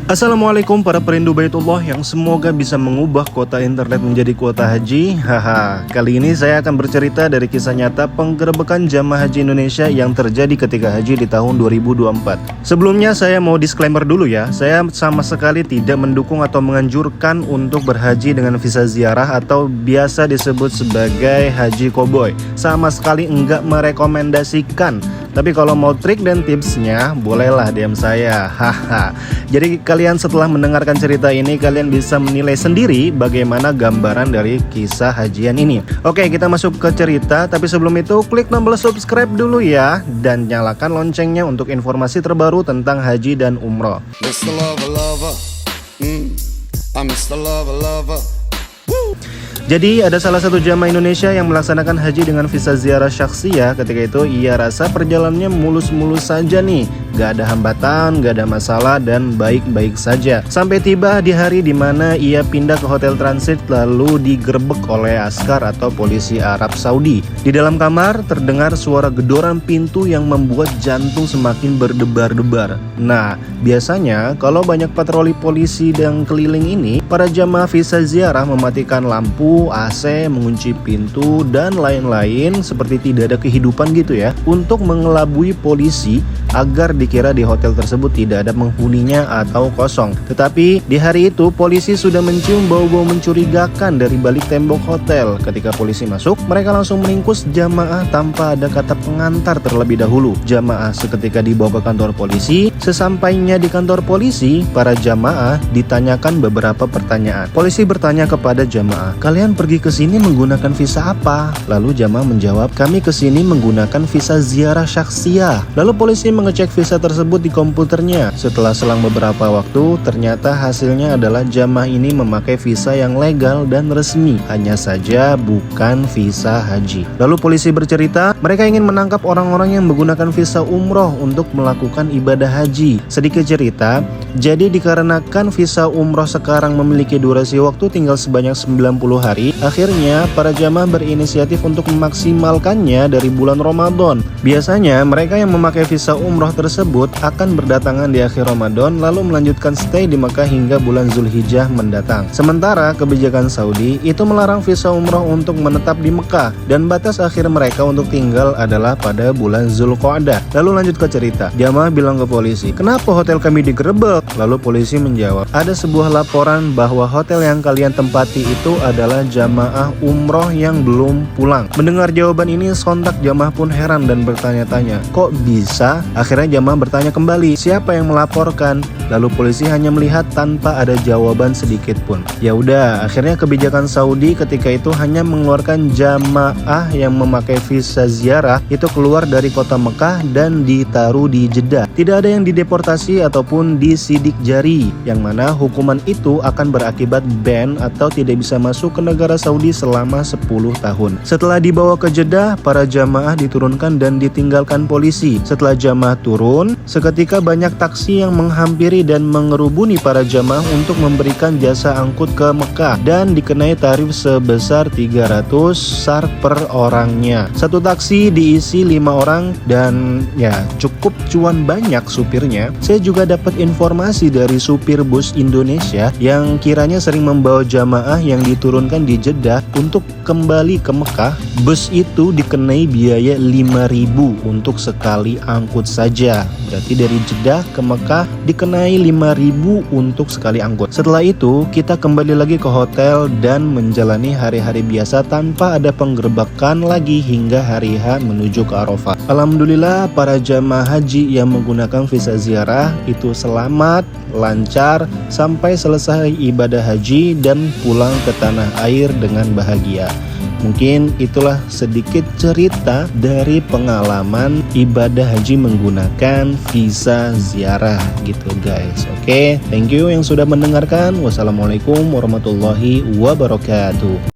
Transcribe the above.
Assalamualaikum para perindu Baitullah yang semoga bisa mengubah kuota internet menjadi kuota haji. Kali ini saya akan bercerita dari kisah nyata penggerebekan jamaah haji Indonesia yang terjadi ketika haji di tahun 2024. Sebelumnya saya mau disclaimer dulu ya, saya sama sekali tidak mendukung atau menganjurkan untuk berhaji dengan visa ziarah atau biasa disebut sebagai haji koboi. Sama sekali enggak merekomendasikan. Tapi kalau mau trik dan tipsnya, bolehlah DM saya. Jadi kalian setelah mendengarkan cerita ini, kalian bisa menilai sendiri bagaimana gambaran dari kisah hajian ini. Oke, kita masuk ke cerita. Tapi sebelum itu, klik tombol subscribe dulu ya. Dan nyalakan loncengnya untuk informasi terbaru tentang haji dan umroh. Mr. Lover Lover, I'm Mr. Lover Lover. Jadi ada salah satu jamaah Indonesia yang melaksanakan haji dengan visa ziarah syakhsiyah. Ketika itu ia rasa perjalanannya mulus-mulus saja nih, gak ada hambatan, gak ada masalah, dan baik-baik saja. Sampai tiba di hari dimana ia pindah ke hotel transit lalu digerebek oleh askar atau polisi Arab Saudi. Di dalam kamar terdengar suara gedoran pintu yang membuat jantung semakin berdebar-debar. Nah, biasanya kalau banyak patroli polisi dan keliling ini, para jamaah visa ziarah mematikan lampu, AC, mengunci pintu, dan lain-lain seperti tidak ada kehidupan gitu ya, untuk mengelabui polisi agar dikira di hotel tersebut tidak ada penghuninya atau kosong. Tetapi di hari itu polisi sudah mencium bau-bau mencurigakan dari balik tembok hotel. Ketika polisi masuk, mereka langsung meringkus jamaah tanpa ada kata pengantar terlebih dahulu. Jamaah seketika dibawa ke kantor polisi. Sesampainya di kantor polisi, para jamaah ditanyakan beberapa pertanyaan. Polisi bertanya kepada jamaah, "Kalian pergi ke sini menggunakan visa apa?" Lalu jamaah menjawab, "Kami ke sini menggunakan visa ziarah syakhsiyah." Lalu polisi mengecek visa tersebut di komputernya. Setelah selang beberapa waktu, ternyata hasilnya adalah jamaah ini memakai visa yang legal dan resmi, hanya saja bukan visa haji. Lalu polisi bercerita, mereka ingin menangkap orang-orang yang menggunakan visa umroh untuk melakukan ibadah haji. Sedikit cerita, jadi dikarenakan visa umroh sekarang memiliki durasi waktu tinggal sebanyak 90 hari, akhirnya para jamaah berinisiatif untuk memaksimalkannya dari bulan Ramadan. Biasanya mereka yang memakai visa umroh tersebut akan berdatangan di akhir Ramadan lalu melanjutkan stay di Mekah hingga bulan Zulhijjah mendatang. Sementara kebijakan Saudi itu melarang visa umroh untuk menetap di Mekah dan batas akhir mereka untuk tinggal adalah pada bulan Zulqa'dah. Lalu lanjut ke cerita, jamaah bilang ke polisi, "Kenapa hotel kami digerebek?" Lalu polisi menjawab, "Ada sebuah laporan bahwa hotel yang kalian tempati itu adalah jamaah umroh yang belum pulang." Mendengar jawaban ini, sontak jamaah pun heran dan bertanya-tanya, "Kok bisa?" Akhirnya jamaah bertanya kembali, "Siapa yang melaporkan?" Lalu polisi hanya melihat tanpa ada jawaban sedikit pun. Ya udah, akhirnya kebijakan Saudi ketika itu hanya mengeluarkan jamaah yang memakai visa ziarah itu keluar dari kota Mekah dan ditaruh di Jeddah. Tidak ada yang dideportasi ataupun disidik jari, yang mana hukuman itu akan berakibat ban atau tidak bisa masuk ke negara Saudi selama 10 tahun. Setelah dibawa ke Jeddah, para jamaah diturunkan dan ditinggalkan polisi. Setelah jamaah turun, seketika banyak taksi yang menghampiri dan mengerubuni para jamaah untuk memberikan jasa angkut ke Mekah dan dikenai tarif sebesar 300 SAR per orangnya. Satu taksi diisi 5 orang dan ya cukup cuan banyak supirnya. Saya juga dapat informasi dari supir bus Indonesia yang kiranya sering membawa jamaah yang diturunkan di Jeddah untuk kembali ke Mekah. Bus itu dikenai biaya 5.000 untuk sekali angkut saja. Berarti dari Jeddah ke Mekah dikenai 5.000 untuk sekali angkut. Setelah itu kita kembali lagi ke hotel dan menjalani hari-hari biasa tanpa ada penggerebekan lagi hingga hari H menuju ke Arafah. Alhamdulillah para jamaah haji yang menggunakan visa ziarah itu selamat, lancar sampai selesai ibadah haji dan pulang ke tanah air dengan bahagia. Mungkin itulah sedikit cerita dari pengalaman ibadah haji menggunakan visa ziarah gitu guys. Oke, thank you yang sudah mendengarkan. Wassalamualaikum warahmatullahi wabarakatuh.